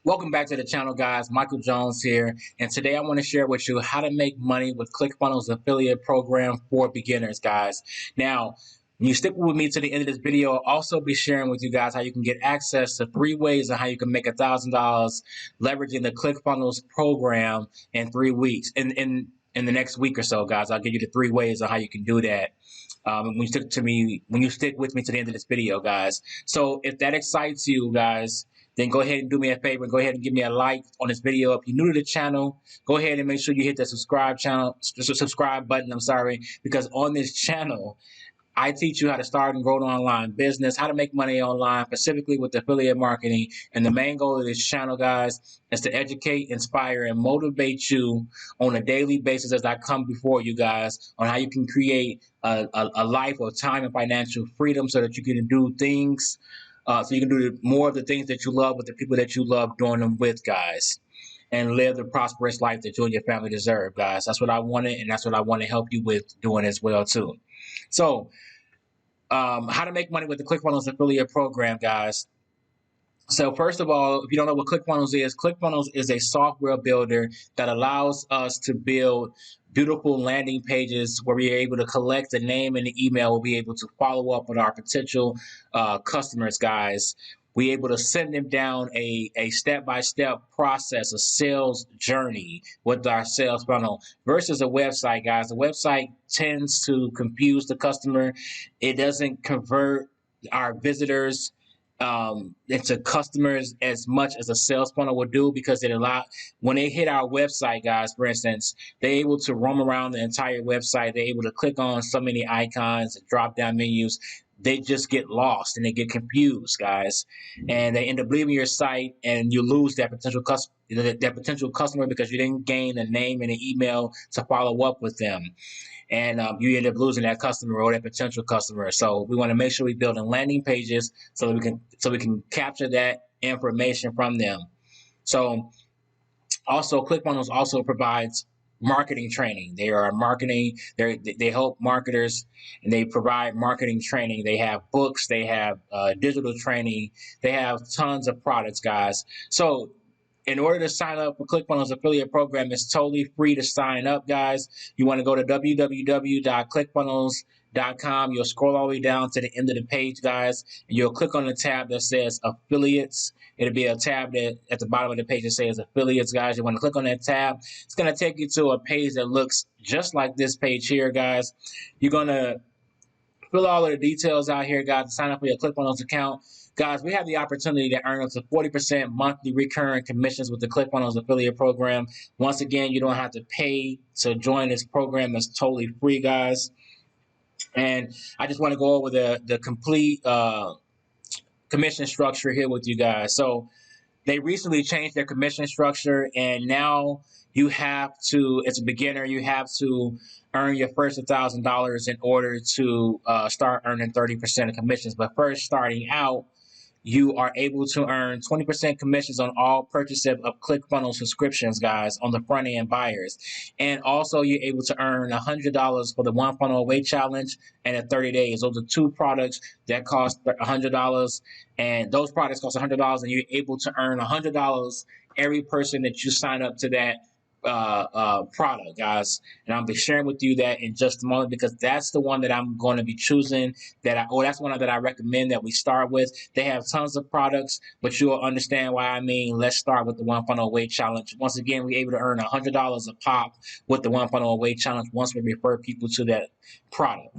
Welcome back to the channel, guys. Michael Jones here, and today I want to share with you how to make money with Clickfunnels affiliate program for beginners, guys. Now, when you stick with me to the end of this video, I'll also be sharing with you guys how you can get access to 3 ways on how you can make $1,000 leveraging the Clickfunnels program in 3 weeks. In the next week or so, guys, I'll give you the 3 ways on how you can do that. When you stick with me to the end of this video, guys. So if that excites you, guys, then go ahead and do me a favor and go ahead and give me a like on this video. If you're new to the channel, go ahead and make sure you hit the subscribe button. I'm sorry, because on this channel, I teach you how to start and grow an online business, how to make money online, specifically with affiliate marketing. And the main goal of this channel, guys, is to educate, inspire, and motivate you on a daily basis as I come before you guys on how you can create a life of time and financial freedom so that you can do things, so you can do more of the things that you love with the people that you love doing them with, guys, and live the prosperous life that you and your family deserve, guys. That's what I wanted, and that's what I want to help you with doing as well, too. So, how to make money with the ClickFunnels affiliate program, guys. So first of all, if you don't know what ClickFunnels is a software builder that allows us to build beautiful landing pages where we're able to collect the name and the email. We'll be able to follow up with our potential customers, guys. We're able to send them down a step-by-step process, a sales journey with our sales funnel versus a website, guys. The website tends to confuse the customer. It doesn't convert our visitors into customers as much as a sales funnel would do, because when they hit our website, guys, for instance, they're able to roam around the entire website. They're able to click on so many icons and drop down menus. They just get lost and they get confused, guys, and they end up leaving your site, and you lose that potential customer because you didn't gain a name and an email to follow up with them, and you end up losing that customer or that potential customer. So we want to make sure we build landing pages so that we can capture that information from them. So also, ClickFunnels also provides marketing training. They help marketers, and they provide marketing training. They have books, they have digital training, they have tons of products, guys. So in order to sign up for ClickFunnels affiliate program, it's totally free to sign up, guys. You want to go to www.clickfunnels.com. You'll scroll all the way down to the end of the page, guys, and you'll click on the tab that says affiliates. It'll be a tab that at the bottom of the page that says affiliates, guys. You want to click on that tab. It's going to take you to a page that looks just like this page here, guys. You're going to fill all of the details out here, guys, to sign up for your ClickFunnels account. Guys, we have the opportunity to earn up to 40% monthly recurring commissions with the ClickFunnels affiliate program. Once again, you don't have to pay to join this program. It's totally free, guys. And I just want to go over the complete commission structure here with you guys. So they recently changed their commission structure, and now you have to, as a beginner, you have to earn your first $1,000 in order to start earning 30% of commissions. But first, starting out, you are able to earn 20% commissions on all purchases of ClickFunnels subscriptions, guys, on the front end buyers. And also, you're able to earn $100 for the One Funnel Away Challenge and in 30 days. Those are two products that cost $100, and those products cost $100, and you're able to earn $100 every person that you sign up to that product, guys. And I'll be sharing with you that in just a moment, because that's the one that I'm going to be choosing. That's one that I recommend that we start with. They have tons of products, but you'll understand why I mean let's start with the One Funnel Away Challenge. Once again, we're able to earn $100 a pop with the One Funnel Away Challenge once we refer people to that product.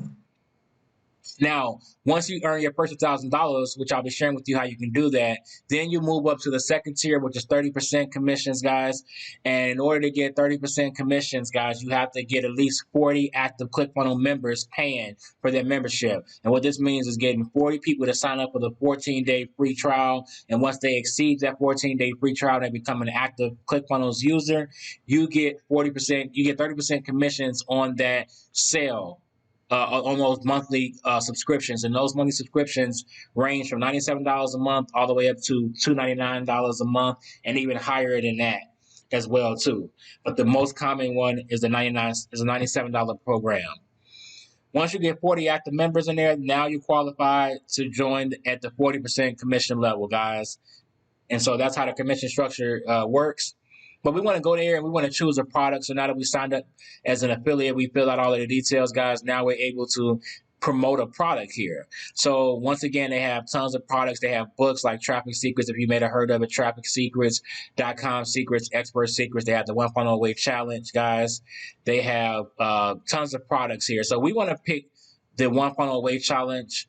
Now, once you earn your first $1,000, which I'll be sharing with you how you can do that, then you move up to the second tier, which is 30% commissions, guys. And in order to get 30% commissions, guys, you have to get at least 40 active ClickFunnels members paying for their membership. And what this means is getting 40 people to sign up for the 14-day free trial. And once they exceed that 14-day free trial, they become an active ClickFunnels user. You get 30% commissions on that sale. On those monthly subscriptions, and those monthly subscriptions range from $97 a month all the way up to $299 a month, and even higher than that as well too. But the most common one is a $97 program. Once you get 40 active members in there, now you qualify to join at the 40% commission level, guys. And so that's how the commission structure works. But we want to go there and we want to choose a product. So now that we signed up as an affiliate, we filled out all of the details, guys. Now we're able to promote a product here. So once again, they have tons of products. They have books like Traffic Secrets, if you may have heard of it, TrafficSecrets.com Secrets, Expert Secrets. They have the One Funnel Away Challenge, guys. They have tons of products here. So we want to pick the One Funnel Away Challenge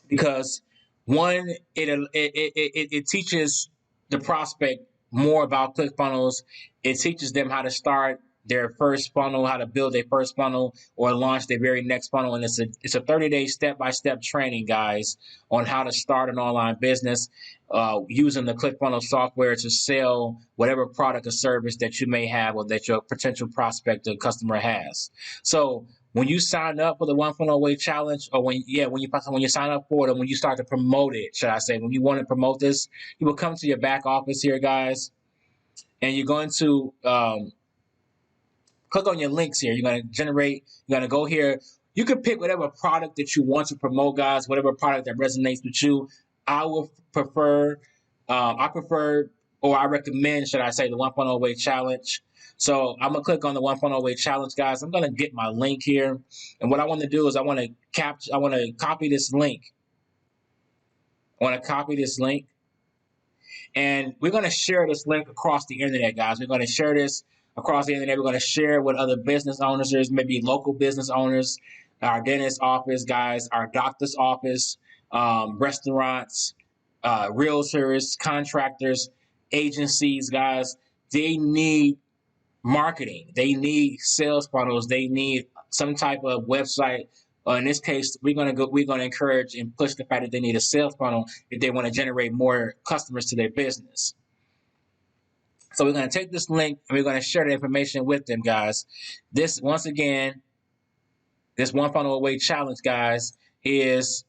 because one, it teaches the prospect more about ClickFunnels. It teaches them how to start their first funnel, how to build their first funnel, or launch their very next funnel. And it's a 30-day step-by-step training, guys, on how to start an online business using the ClickFunnels software to sell whatever product or service that you may have or that your potential prospect or customer has. So when you sign up for the One Funnel Away Challenge, or when you sign up for it, and when you start to promote it, should I say, when you want to promote this, you will come to your back office here, guys, and you're going to click on your links here. You're going to go here. You can pick whatever product that you want to promote, guys, whatever product that resonates with you. I recommend, should I say, the One Funnel Away Challenge. So I'm going to click on the One Funnel Away Challenge, guys. I'm going to get my link here. And what I want to do is I want to copy this link. And we're going to share this link across the internet, guys. We're going to share this across the internet. We're going to share it with other business owners, maybe local business owners, our dentist office, guys, our doctor's office, restaurants, realtors, contractors, agencies, guys. They need marketing. They need sales funnels. They need some type of website. In this case, we're going to encourage and push the fact that they need a sales funnel if they want to generate more customers to their business. So we're going to take this link and we're going to share the information with them, guys. This One Funnel Away Challenge, guys, is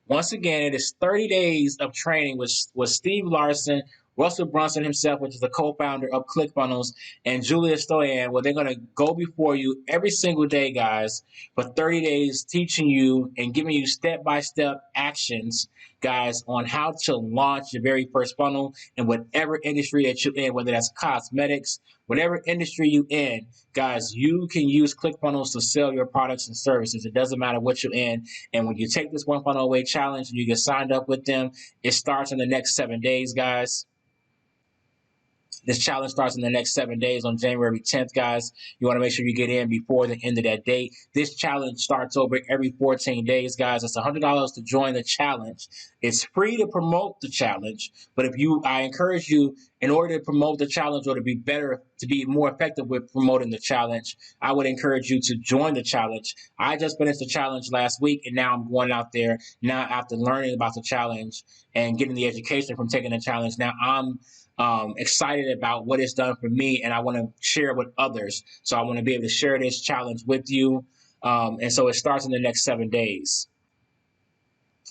once again, it is 30 days of training with Steve Larson, Russell Brunson himself, which is the co-founder of ClickFunnels, and Julia Stoyan, where they're going to go before you every single day, guys, for 30 days, teaching you and giving you step-by-step actions, guys, on how to launch your very first funnel in whatever industry that you're in, whether that's cosmetics, whatever industry you're in, guys, you can use ClickFunnels to sell your products and services. It doesn't matter what you're in. And when you take this One Funnel Away Challenge and you get signed up with them, it starts in the next 7 days, guys. This challenge starts in the next 7 days on January 10th, guys. You want to make sure you get in before the end of that date. This challenge starts over every 14 days, guys. It's $100 to join the challenge. It's free to promote the challenge, but I encourage you, in order to promote the challenge or to be more effective with promoting the challenge, I would encourage you to join the challenge. I just finished the challenge last week, and now I'm going out there now after learning about the challenge and getting the education from taking the challenge. Now I'm excited about what it's done for me, and I want to share it with others. So I want to be able to share this challenge with you. And so it starts in the next 7 days.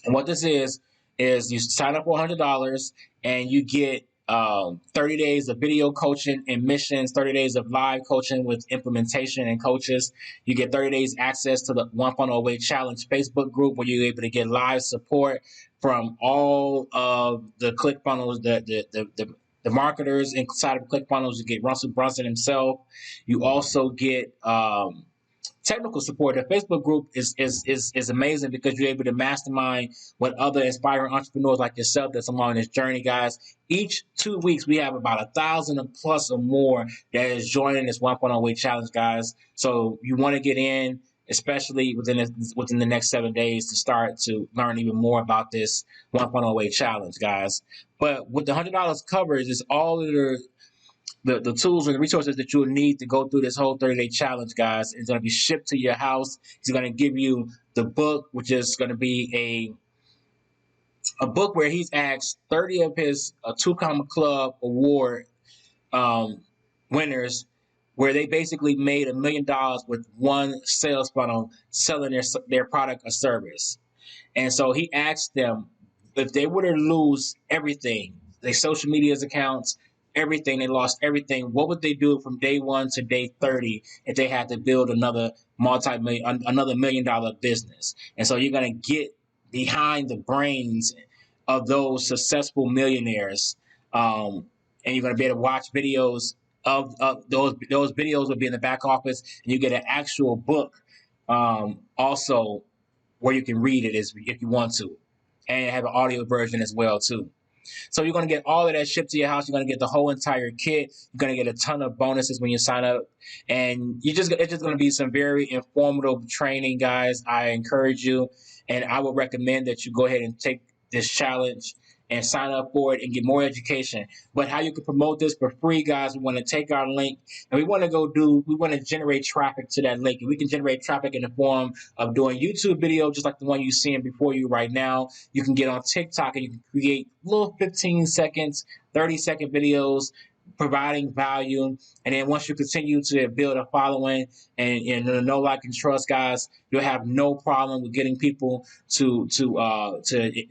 And what this is you sign up for $100 and you get 30 days of video coaching and missions, 30 days of live coaching with implementation and coaches. You get 30 days access to the One Funnel Away Challenge Facebook group where you're able to get live support from all of the ClickFunnels, the marketers inside of ClickFunnels. You get Russell Brunson himself. You also get technical support. The Facebook group is amazing because you're able to mastermind with other inspiring entrepreneurs like yourself that's along this journey, guys. Each 2 weeks, we have about 1,000 plus or more that is joining this One Funnel Away Challenge, guys. So you want to get in, especially within the next 7 days, to start to learn even more about this One Funnel Away Challenge, guys. But what the $100 covers is all of the tools and the resources that you'll need to go through this whole 30-day challenge, guys. It's going to be shipped to your house. He's going to give you the book, which is going to be a book where he's asked 30 of his Two Comma Club Award winners, where they basically made $1 million with one sales funnel selling their product or service. And so he asked them if they were to lose everything, their social media accounts, everything, they lost everything, what would they do from day 1 to day 30 if they had to build another $1 million business? And so you're going to get behind the brains of those successful millionaires. And you're going to be able to watch videos of those videos will be in the back office, and you get an actual book also where you can read it if you want to, and have an audio version as well too. So you're going to get all of that shipped to your house. You're going to get the whole entire kit. You're going to get a ton of bonuses when you sign up. And it's just going to be some very informative training, guys. I encourage you, and I would recommend that you go ahead and take this challenge and sign up for it and get more education. But how you can promote this for free, guys, we want to take our link and we want to generate traffic to that link. And we can generate traffic in the form of doing YouTube video, just like the one you're seeing before you right now. You can get on TikTok and you can create little 15 seconds, 30-second videos providing value. And then once you continue to build a following and know, like, and trust, guys, you'll have no problem with getting people to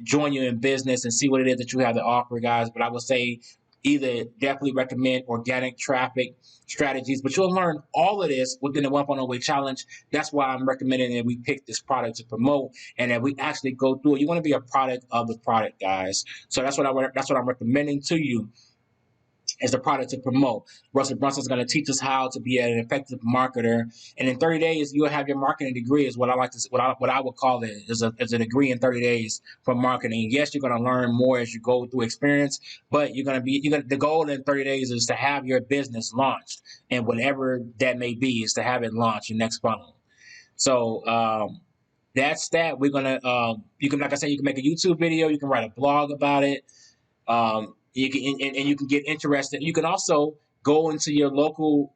join you in business and see what it is that you have to offer, guys. But I would say either definitely recommend organic traffic strategies, but you'll learn all of this within the 1.0 Way Challenge. That's why I'm recommending that we pick this product to promote and that we actually go through it. You want to be a product of the product, guys. So that's what I'm recommending to you as the product to promote. Russell Brunson is going to teach us how to be an effective marketer, and in 30 days you'll have your marketing degree. Is what I would call it is a degree in 30 days for marketing. Yes, you're going to learn more as you go through experience, but the goal in 30 days is to have your business launched, and whatever that may be is to have it launched your next funnel. So that's that. We're gonna you can, like I said, you can make a YouTube video, you can write a blog about it. You can and you can get interested. You can also go into your local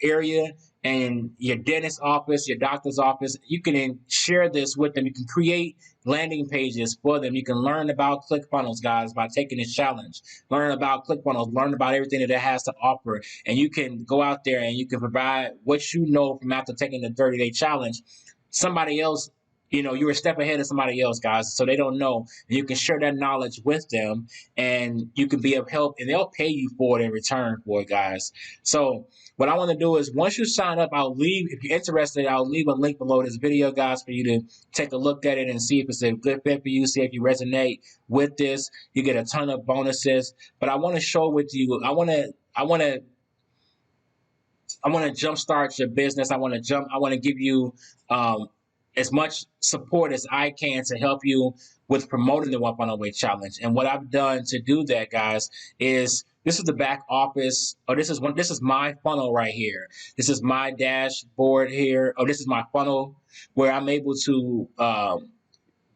area and your dentist's office, your doctor's office. You can share this with them. You can create landing pages for them. You can learn about Clickfunnels, guys, by taking this challenge. Learn about Clickfunnels. Learn about everything that it has to offer. And you can go out there and you can provide what you know from after taking the 30-day challenge. Somebody else, you're a step ahead of somebody else, guys, so they don't know. And you can share that knowledge with them, and you can be of help, and they'll pay you for it in return for it, guys. So what I want to do is, once you sign up, if you're interested, I'll leave a link below this video, guys, for you to take a look at it and see if it's a good fit for you, see if you resonate with this. You get a ton of bonuses, but I want to show with you, I want to jumpstart your business. I want to give you as much support as I can to help you with promoting the 1.0 Way Challenge. And what I've done to do that, guys, is this is the back office, or this is my funnel right here. This is my dashboard here, or this is my funnel where I'm able to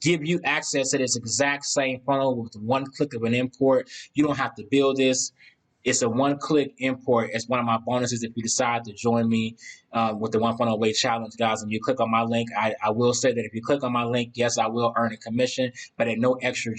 give you access to this exact same funnel with one click of an import. You don't have to build this. It's a one-click import. It's one of my bonuses if you decide to join me with the 1.0 Way Challenge, guys. And you click on my link. I will say that if you click on my link, yes, I will earn a commission, but at no extra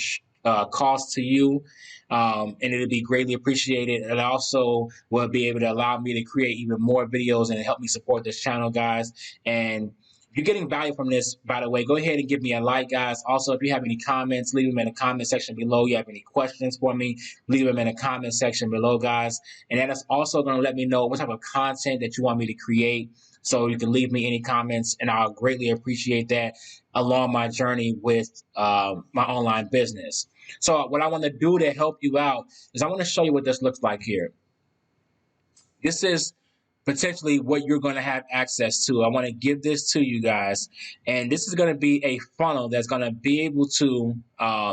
cost to you. And it'll be greatly appreciated. And also will be able to allow me to create even more videos and help me support this channel, guys. And if you're getting value from this, by the way, go ahead and give me a like, guys. Also, if you have any comments, leave them in the comment section below. You have any questions for me, leave them in the comment section below, guys. And that is also going to let me know what type of content that you want me to create. So you can leave me any comments, and I'll greatly appreciate that along my journey with my online business. So what I want to do to help you out is I want to show you what this looks like here. This is potentially what you're going to have access to. I want to give this to you guys, and this is going to be a funnel that's going to be able to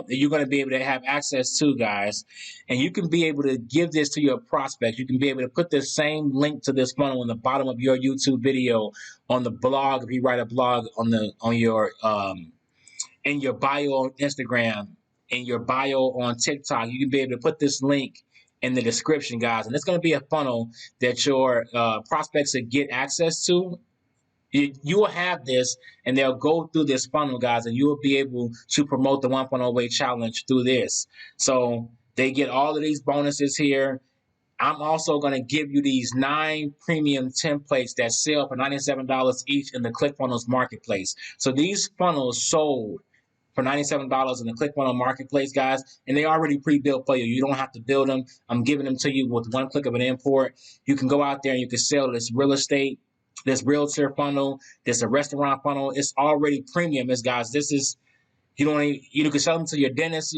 you're going to be able to have access to, guys, and you can be able to give this to your prospects. You can be able to put the same link to this funnel on the bottom of your YouTube video, on the blog if you write a blog, on your in your bio on Instagram, in your bio on TikTok. You can be able to put this link in the description, guys, and it's going to be a funnel that your prospects will get access to. You will have this, and they'll go through this funnel, guys, and you will be able to promote the 1.0 Way Challenge through this. So they get all of these bonuses here. I'm also going to give you these 9 premium templates that sell for $97 each in the Clickfunnels marketplace. So these funnels sold for $97 in the ClickFunnels marketplace, guys, and they already pre-built for you. You don't have to build them. I'm giving them to you with one click of an import. You can go out there and you can sell this real estate, this realtor funnel, this a restaurant funnel. It's already premium, guys. This is You don't even, you can sell them to your dentist.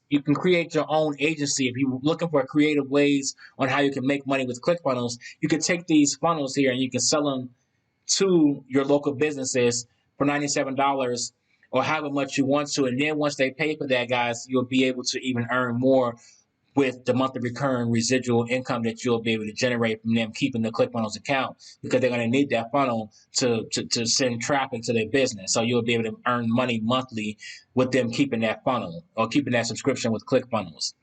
You can create your own agency. If you're looking for creative ways on how you can make money with ClickFunnels, you can take these funnels here and you can sell them to your local businesses for $97 or however much you want to. And then once they pay for that, guys, you'll be able to even earn more with the monthly recurring residual income that you'll be able to generate from them keeping the ClickFunnels account, because they're going to need that funnel to send traffic to their business. So you'll be able to earn money monthly with them keeping that funnel or keeping that subscription with ClickFunnels.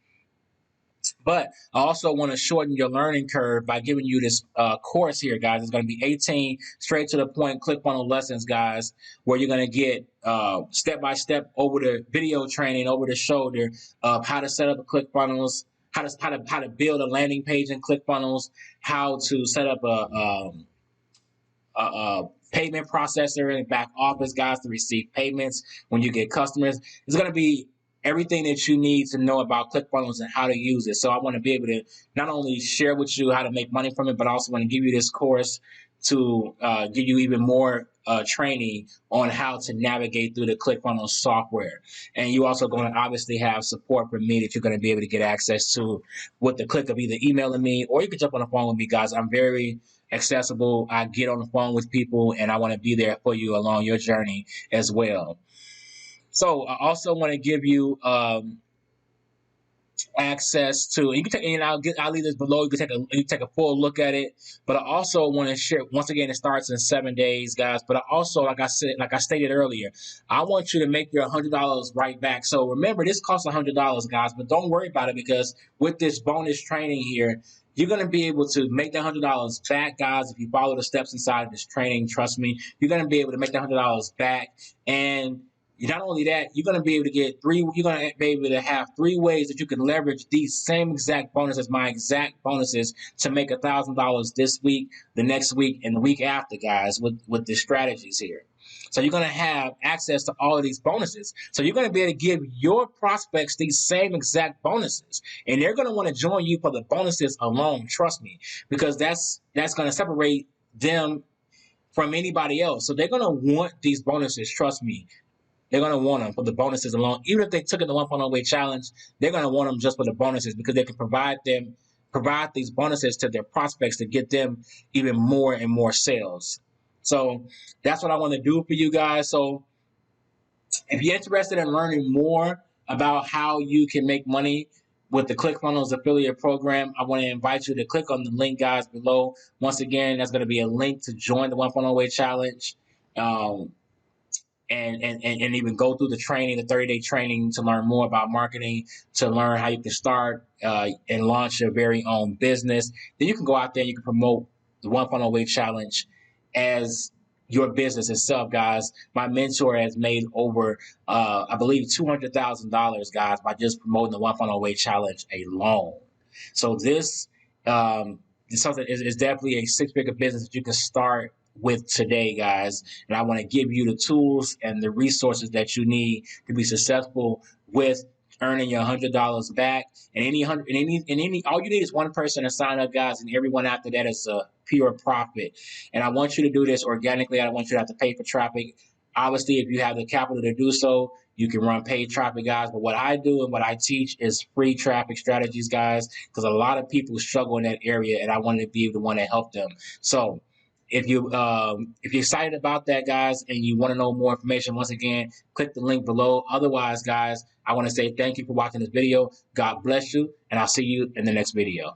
But I also want to shorten your learning curve by giving you this course here, guys. It's going to be 18 straight to the point ClickFunnels lessons, guys, where you're going to get step-by-step over the video training, over the shoulder of how to set up a ClickFunnels, how to build a landing page in ClickFunnels, how to set up a payment processor and back office, guys, to receive payments when you get customers. It's going to be everything that you need to know about ClickFunnels and how to use it. So I want to be able to not only share with you how to make money from it, but I also want to give you this course to give you even more training on how to navigate through the ClickFunnels software. And you also going to obviously have support from me that you're going to be able to get access to with the click of either emailing me, or you can jump on the phone with me, guys. I'm very accessible. I get on the phone with people and I want to be there for you along your journey as well. So I also want to give you access to, you can take, and I'll leave this below. You can take a full look at it. But I also want to share, once again, it starts in 7 days, guys. But I also, like I stated earlier, I want you to make your $100 right back. So remember, this costs $100, guys, but don't worry about it, because with this bonus training here, you're going to be able to make that $100 back, guys. If you follow the steps inside of this training, trust me, you're going to be able to make that $100 back. And not only that, you're going to be able to get you're going to be able to have 3 ways that you can leverage these same exact bonuses, my exact bonuses, to make $1,000 this week, the next week, and the week after, guys, with the strategies here. So you're going to have access to all of these bonuses. So you're going to be able to give your prospects these same exact bonuses. And they're going to want to join you for the bonuses alone, trust me, because that's going to separate them from anybody else. So they're going to want these bonuses, trust me. They're going to want them for the bonuses alone. Even if they took it the 1.0 way challenge, they're going to want them just for the bonuses, because they can provide these bonuses to their prospects to get them even more and more sales. So that's what I want to do for you guys. So if you're interested in learning more about how you can make money with the ClickFunnels affiliate program, I want to invite you to click on the link, guys, below. Once again, that's going to be a link to join the 1.0 way challenge. And even go through the training, the 30-day training, to learn more about marketing, to learn how you can start and launch your very own business. Then you can go out there and you can promote the 1.0 way challenge as your business itself, guys. My mentor has made over, I believe, $200,000, guys, by just promoting the 1.0 way challenge alone. So this is something is definitely a 6-figure business that you can start with today, guys. And I want to give you the tools and the resources that you need to be successful with earning your $100 back. And all you need is one person to sign up, guys, and everyone after that is a pure profit. And I want you to do this organically. I don't want you to have to pay for traffic. Obviously, if you have the capital to do so, you can run paid traffic, guys. But what I do and what I teach is free traffic strategies, guys, because a lot of people struggle in that area, and I want to be the one to help them. So if you're excited about that, guys, and you want to know more information, once again, click the link below. Otherwise, guys, I want to say thank you for watching this video. God bless you, and I'll see you in the next video.